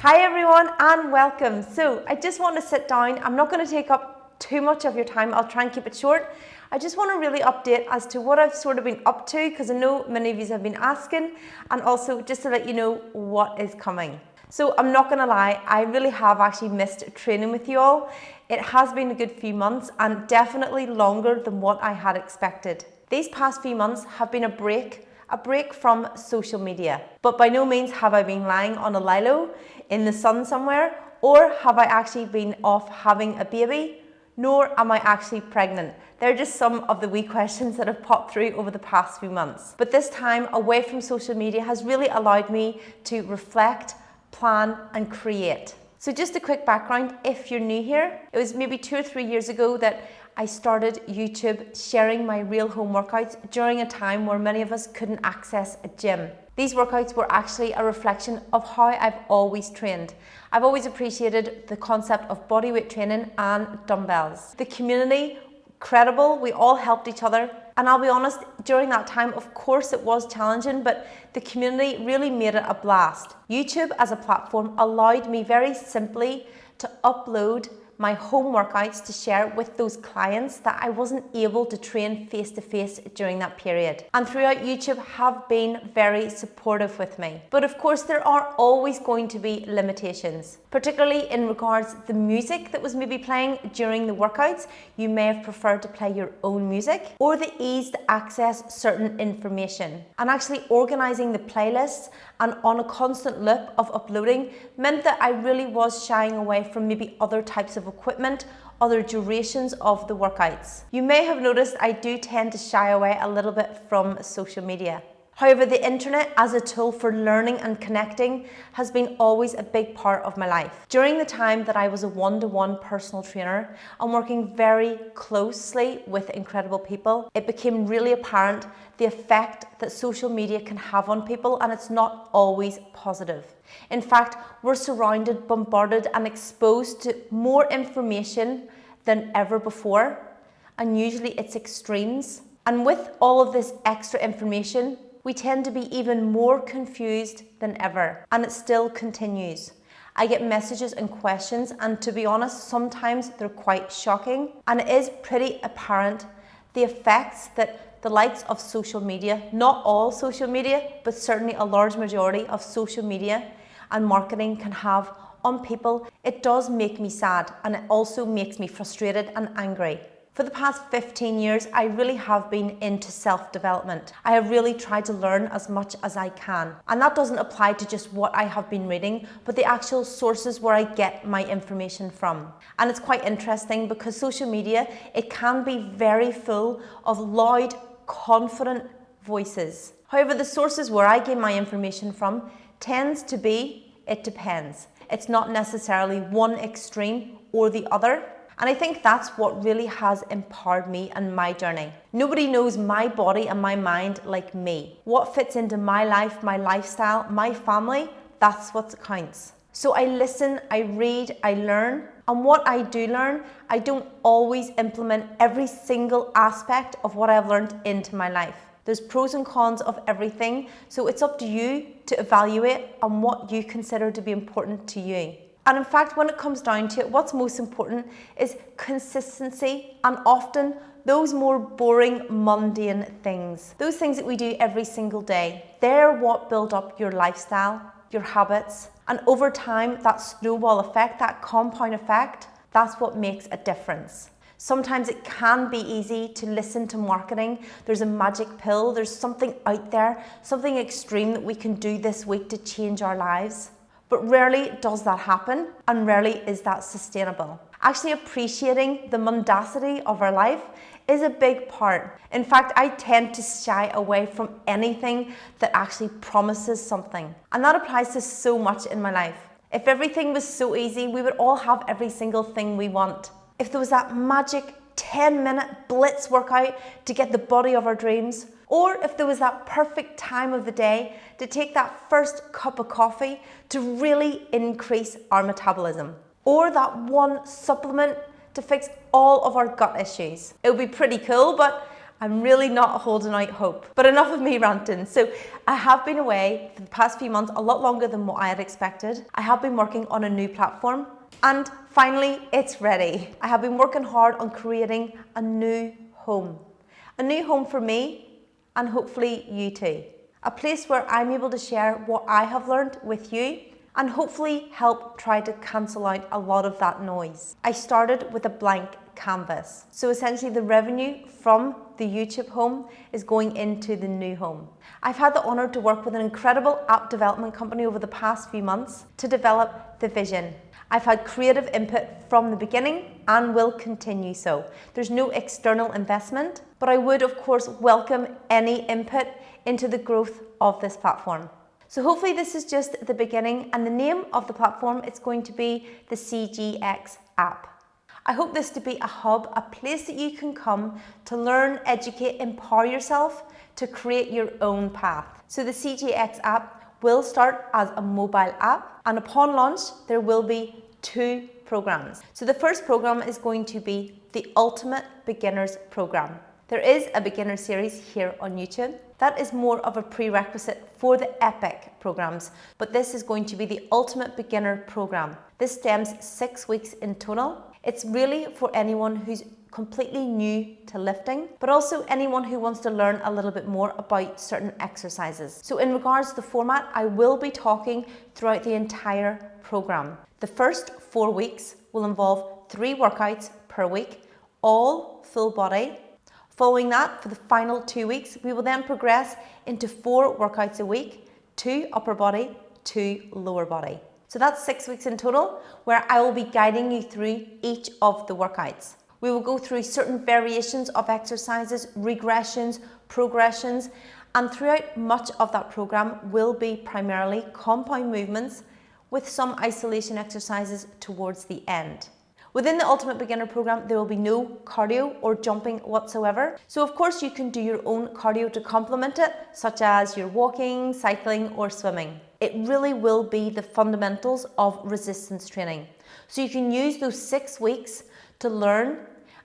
Hi everyone and welcome. So I just want to sit down. I'm not going to take up too much of your time. I'll try and keep it short. I just want to really update as to what I've sort of been up to because I know many of you have been asking, and also just to let you know what is coming. So I'm not going to lie, I really have actually missed training with you all. It has been a good few months and definitely longer than what I had expected. These past few months have been a break from social media. But by no means have I been lying on a lilo in the sun somewhere, or have I actually been off having a baby, nor am I actually pregnant. They're just some of the wee questions that have popped through over the past few months. But this time away from social media has really allowed me to reflect, plan and create. So just a quick background, if you're new here, it was maybe 2 or 3 years ago that I started YouTube sharing my real home workouts during a time where many of us couldn't access a gym. These workouts were actually a reflection of how I've always trained. I've always appreciated the concept of bodyweight training and dumbbells. The community, incredible, we all helped each other. And I'll be honest, during that time, of course it was challenging, but the community really made it a blast. YouTube as a platform allowed me very simply to upload my home workouts to share with those clients that I wasn't able to train face-to-face during that period. And throughout, YouTube have been very supportive with me. But of course, there are always going to be limitations, particularly in regards to the music that was maybe playing during the workouts. You may have preferred to play your own music, or the ease to access certain information. And actually organizing the playlists and on a constant loop of uploading meant that I really was shying away from maybe other types of equipment, other durations of the workouts. You may have noticed I do tend to shy away a little bit from social media. However, the internet as a tool for learning and connecting has been always a big part of my life. During the time that I was a one-to-one personal trainer and working very closely with incredible people, it became really apparent the effect that social media can have on people, and it's not always positive. In fact, we're surrounded, bombarded and exposed to more information than ever before, and usually it's extremes. And with all of this extra information, we tend to be even more confused than ever, and it still continues. I get messages and questions, and to be honest, sometimes they're quite shocking, and it is pretty apparent the effects that the likes of social media, not all social media, but certainly a large majority of social media and marketing can have on people. It does make me sad, and it also makes me frustrated and angry. For the past 15 years, I really have been into self-development. I have really tried to learn as much as I can. And that doesn't apply to just what I have been reading, but the actual sources where I get my information from. And it's quite interesting because social media, it can be very full of loud, confident voices. However, the sources where I get my information from tends to be, it depends. It's not necessarily one extreme or the other. And I think that's what really has empowered me and my journey. Nobody knows my body and my mind like me. What fits into my life, my lifestyle, my family, that's what counts. So I listen, I read, I learn. And what I do learn, I don't always implement every single aspect of what I've learned into my life. There's pros and cons of everything. So it's up to you to evaluate on what you consider to be important to you. And in fact, when it comes down to it, what's most important is consistency, and often those more boring, mundane things. Those things that we do every single day, they're what build up your lifestyle, your habits, and over time, that snowball effect, that compound effect, that's what makes a difference. Sometimes it can be easy to listen to marketing. There's a magic pill, there's something out there, something extreme that we can do this week to change our lives. But rarely does that happen, and rarely is that sustainable. Actually appreciating the mundacity of our life is a big part. In fact, I tend to shy away from anything that actually promises something. And that applies to so much in my life. If everything was so easy, we would all have every single thing we want. If there was that magic 10-minute blitz workout to get the body of our dreams, or if there was that perfect time of the day to take that first cup of coffee to really increase our metabolism, or that one supplement to fix all of our gut issues. It would be pretty cool, but I'm really not holding out hope. But enough of me ranting. So I have been away for the past few months, a lot longer than what I had expected. I have been working on a new platform, and finally it's ready. I have been working hard on creating a new home. A new home for me, and hopefully you too. A place where I'm able to share what I have learned with you and hopefully help try to cancel out a lot of that noise. I started with a blank canvas. So essentially the revenue from the YouTube home is going into the new home. I've had the honor to work with an incredible app development company over the past few months to develop the vision. I've had creative input from the beginning and will continue so. There's no external investment, but I would of course welcome any input into the growth of this platform. So hopefully this is just the beginning, and the name of the platform is going to be the CGX app. I hope this to be a hub, a place that you can come to learn, educate, empower yourself to create your own path. So the CGX app will start as a mobile app, and upon launch there will be 2 programs. So the first program is going to be the Ultimate Beginners Program. There is a beginner series here on YouTube. That is more of a prerequisite for the Epic programs, but this is going to be the Ultimate Beginner Program. This stems 6 weeks in total. It's really for anyone who's completely new to lifting, but also anyone who wants to learn a little bit more about certain exercises. So in regards to the format, I will be talking throughout the entire program. The first 4 weeks will involve 3 workouts per week, all full body. Following that, for the final 2 weeks, we will then progress into 4 workouts a week, 2 upper body, 2 lower body. So that's 6 weeks in total, where I will be guiding you through each of the workouts. We will go through certain variations of exercises, regressions, progressions, and throughout much of that program will be primarily compound movements with some isolation exercises towards the end. Within the Ultimate Beginner Program, there will be no cardio or jumping whatsoever. So of course you can do your own cardio to complement it, such as your walking, cycling, or swimming. It really will be the fundamentals of resistance training. So you can use those 6 weeks to learn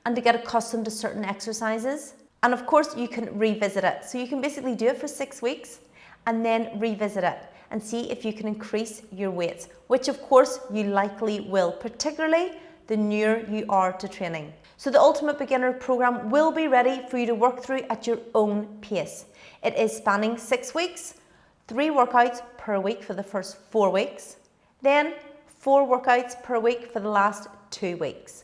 and to get accustomed to certain exercises. And of course you can revisit it. So you can basically do it for 6 weeks and then revisit it and see if you can increase your weights, which of course you likely will, particularly the newer you are to training. So the Ultimate Beginner Program will be ready for you to work through at your own pace. It is spanning 6 weeks, 3 workouts per week for the first 4 weeks, then 4 workouts per week for the last 2 weeks.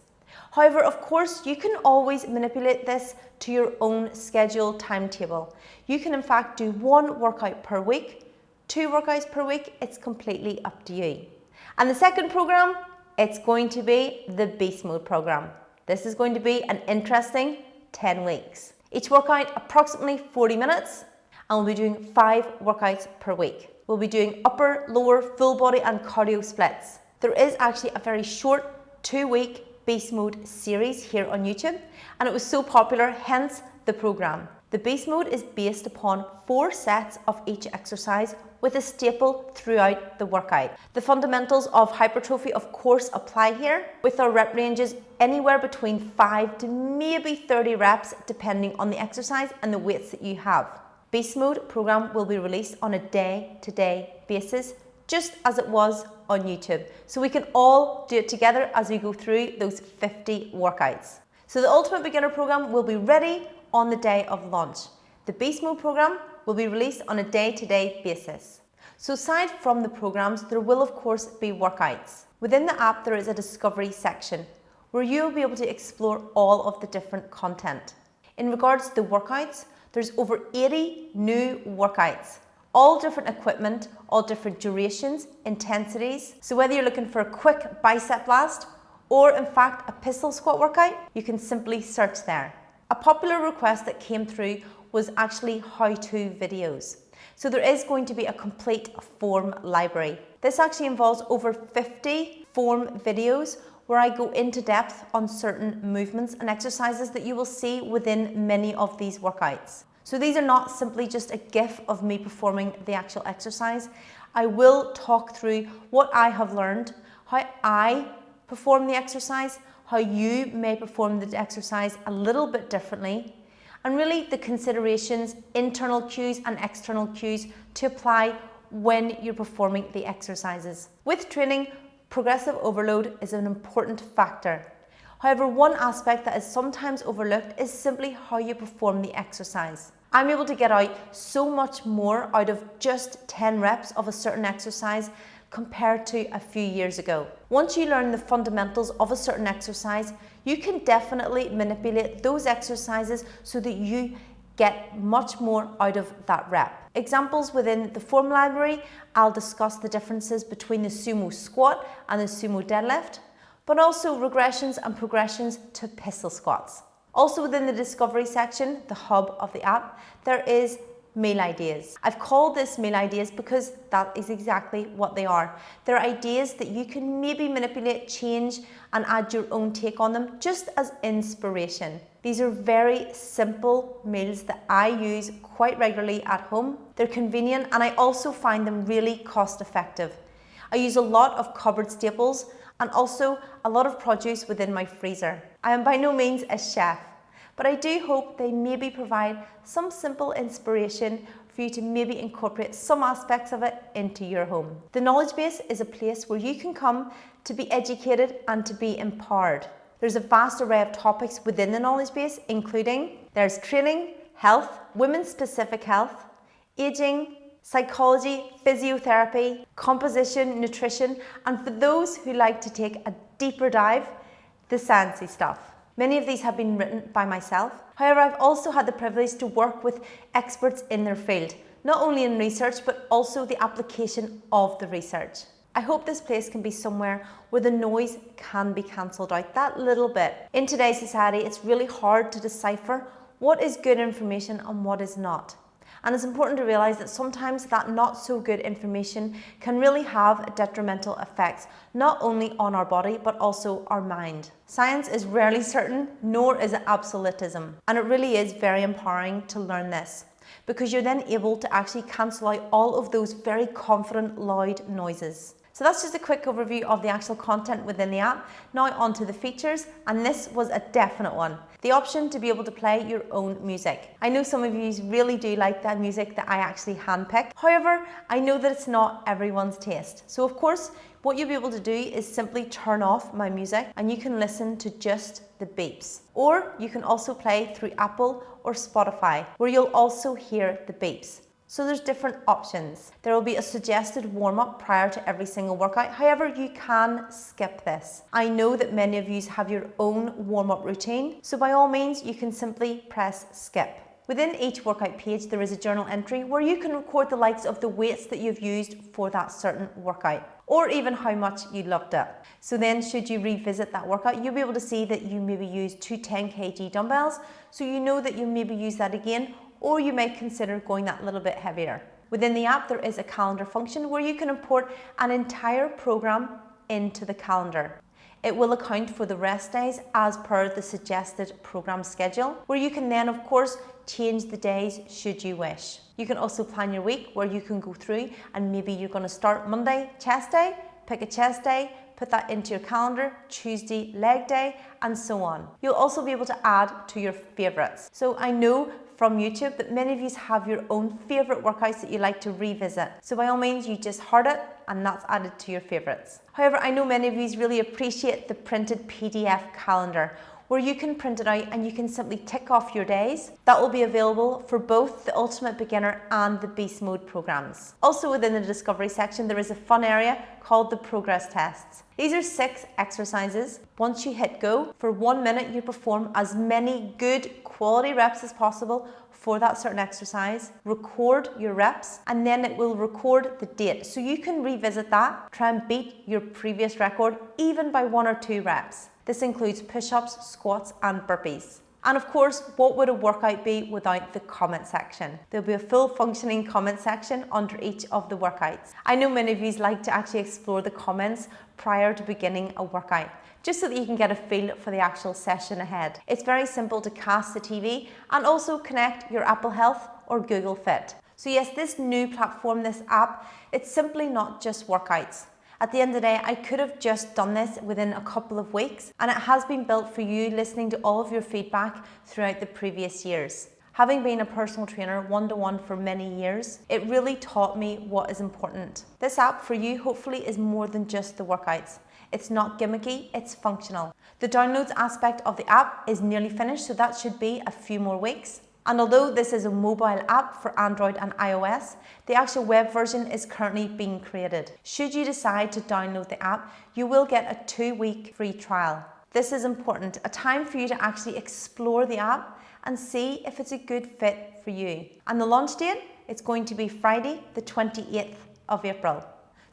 However, of course, you can always manipulate this to your own schedule timetable. You can in fact do 1 workout per week, 2 workouts per week. It's completely up to you. And the second program, it's going to be the Beast Mode program. This is going to be an interesting 10 weeks. Each workout approximately 40 minutes, and we'll be doing 5 workouts per week. We'll be doing upper, lower, full body and cardio splits. There is actually a very short 2-week Beast Mode series here on YouTube, and it was so popular, hence the program. The Beast Mode is based upon 4 sets of each exercise with a staple throughout the workout. The fundamentals of hypertrophy of course apply here, with our rep ranges anywhere between 5 to maybe 30 reps depending on the exercise and the weights that you have. Beast Mode program will be released on a day-to-day basis, just as it was on YouTube. So we can all do it together as we go through those 50 workouts. So the Ultimate Beginner Program will be ready on the day of launch. The Beast Mode program will be released on a day-to-day basis. So aside from the programs, there will of course be workouts. Within the app, there is a discovery section where you'll be able to explore all of the different content. In regards to the workouts, there's over 80 new workouts, all different equipment, all different durations, intensities. So whether you're looking for a quick bicep blast or in fact a pistol squat workout, you can simply search there. A popular request that came through was actually how-to videos. So there is going to be a complete form library. This actually involves over 50 form videos where I go into depth on certain movements and exercises that you will see within many of these workouts. So these are not simply just a GIF of me performing the actual exercise. I will talk through what I have learned, how I perform the exercise, how you may perform the exercise a little bit differently, and really the considerations, internal cues and external cues to apply when you're performing the exercises. With training, progressive overload is an important factor. However, one aspect that is sometimes overlooked is simply how you perform the exercise. I'm able to get out so much more out of just 10 reps of a certain exercise compared to a few years ago. Once you learn the fundamentals of a certain exercise, you can definitely manipulate those exercises so that you get much more out of that rep. Examples within the form library, I'll discuss the differences between the sumo squat and the sumo deadlift, but also regressions and progressions to pistol squats. Also within the discovery section, the hub of the app, there is meal ideas. I've called this meal ideas because that is exactly what they are. They're ideas that you can maybe manipulate, change, and add your own take on them just as inspiration. These are very simple meals that I use quite regularly at home. They're convenient and I also find them really cost effective. I use a lot of cupboard staples and also a lot of produce within my freezer. I am by no means a chef, but I do hope they maybe provide some simple inspiration for you to maybe incorporate some aspects of it into your home. The knowledge base is a place where you can come to be educated and to be empowered. There's a vast array of topics within the knowledge base, including there's training, health, women's specific health, aging, psychology, physiotherapy, composition, nutrition, and for those who like to take a deeper dive, the sciencey stuff. Many of these have been written by myself. However, I've also had the privilege to work with experts in their field, not only in research, but also the application of the research. I hope this place can be somewhere where the noise can be cancelled out that little bit. In today's society, it's really hard to decipher what is good information and what is not. And it's important to realise that sometimes that not so good information can really have detrimental effects, not only on our body, but also our mind. Science is rarely certain, nor is it absolutism. And it really is very empowering to learn this, because you're then able to actually cancel out all of those very confident, loud noises. So that's just a quick overview of the actual content within the app. Now onto the features, and this was a definite one. The option to be able to play your own music. I know some of you really do like that music that I actually handpicked. However, I know that it's not everyone's taste. So of course, what you'll be able to do is simply turn off my music and you can listen to just the beeps. Or you can also play through Apple or Spotify, where you'll also hear the beeps. So there's different options. There will be a suggested warm-up prior to every single workout. However, you can skip this. I know that many of you have your own warm-up routine, so by all means, you can simply press skip. Within each workout page, there is a journal entry where you can record the likes of the weights that you've used for that certain workout, or even how much you loved it. So then should you revisit that workout, you'll be able to see that you maybe used 2 10 kg dumbbells, so you know that you maybe use that again, or you might consider going that little bit heavier. Within the app, there is a calendar function where you can import an entire program into the calendar. It will account for the rest days as per the suggested program schedule, where you can then, of course, change the days should you wish. You can also plan your week where you can go through and maybe you're going to start Monday, chest day, pick a chest day, put that into your calendar, Tuesday, leg day, and so on. You'll also be able to add to your favorites. So I know from YouTube that many of you have your own favorite workouts that you like to revisit. So by all means, you just heart it and that's added to your favorites. However, I know many of you really appreciate the printed PDF calendar, where you can print it out and you can simply tick off your days. That will be available for both the Ultimate Beginner and the Beast Mode programs. Also within the Discovery section, there is a fun area called the Progress Tests. These are 6 exercises. Once you hit go, for 1 minute you perform as many good quality reps as possible for that certain exercise, record your reps, and then it will record the date. So you can revisit that, try and beat your previous record, even by 1 or 2 reps. This includes push-ups, squats, and burpees. And of course, what would a workout be without the comment section? There'll be a full functioning comment section under each of the workouts. I know many of you like to actually explore the comments prior to beginning a workout, just so that you can get a feel for the actual session ahead. It's very simple to cast the TV and also connect your Apple Health or Google Fit. So yes, this new platform, this app, it's simply not just workouts. At the end of the day, I could have just done this within a couple of weeks, and it has been built for you listening to all of your feedback throughout the previous years. Having been a personal trainer one-to-one for many years, it really taught me what is important. This app for you hopefully is more than just the workouts. It's not gimmicky, it's functional. The downloads aspect of the app is nearly finished, so that should be a few more weeks. And although this is a mobile app for Android and iOS, the actual web version is currently being created. Should you decide to download the app, you will get a 2-week free trial. This is important, a time for you to actually explore the app and see if it's a good fit for you. And the launch date, it's going to be Friday, the 28th of April.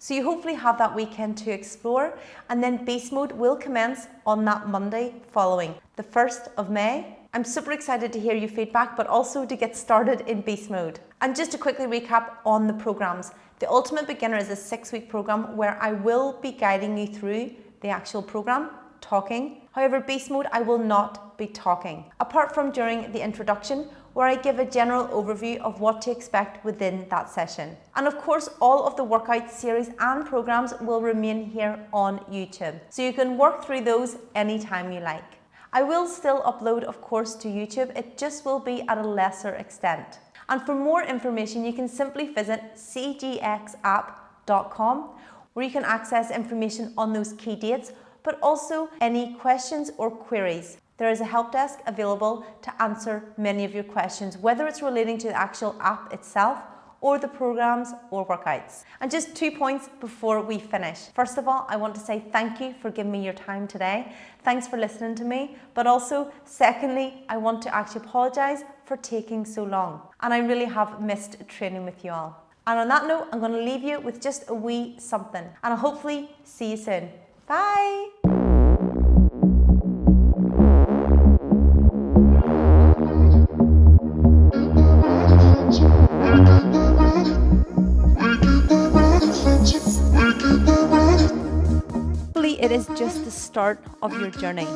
So you hopefully have that weekend to explore, and then beast mode will commence on that Monday following, the 1st of May. I'm super excited to hear your feedback, but also to get started in beast mode. And just to quickly recap on the programs, the Ultimate Beginner is a 6-week program where I will be guiding you through the actual program, talking. However, beast mode, I will not be talking, apart from during the introduction, where I give a general overview of what to expect within that session. And of course, all of the workout series and programs will remain here on YouTube, so you can work through those anytime you like. I will still upload, of course, to YouTube, it just will be at a lesser extent. And for more information, you can simply visit cgxapp.com, where you can access information on those key dates, but also any questions or queries. There is a help desk available to answer many of your questions, whether it's relating to the actual app itself or the programs or workouts. And just 2 points before we finish. First of all, I want to say thank you for giving me your time today. Thanks for listening to me. But also, secondly, I want to actually apologize for taking so long. And I really have missed training with you all. And on that note, I'm going to leave you with just a wee something. And I'll hopefully see you soon. Bye. It is just the start of your journey.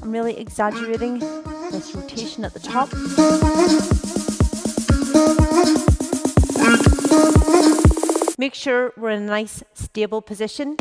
I'm really exaggerating this rotation at the top. Make sure we're in a nice stable position.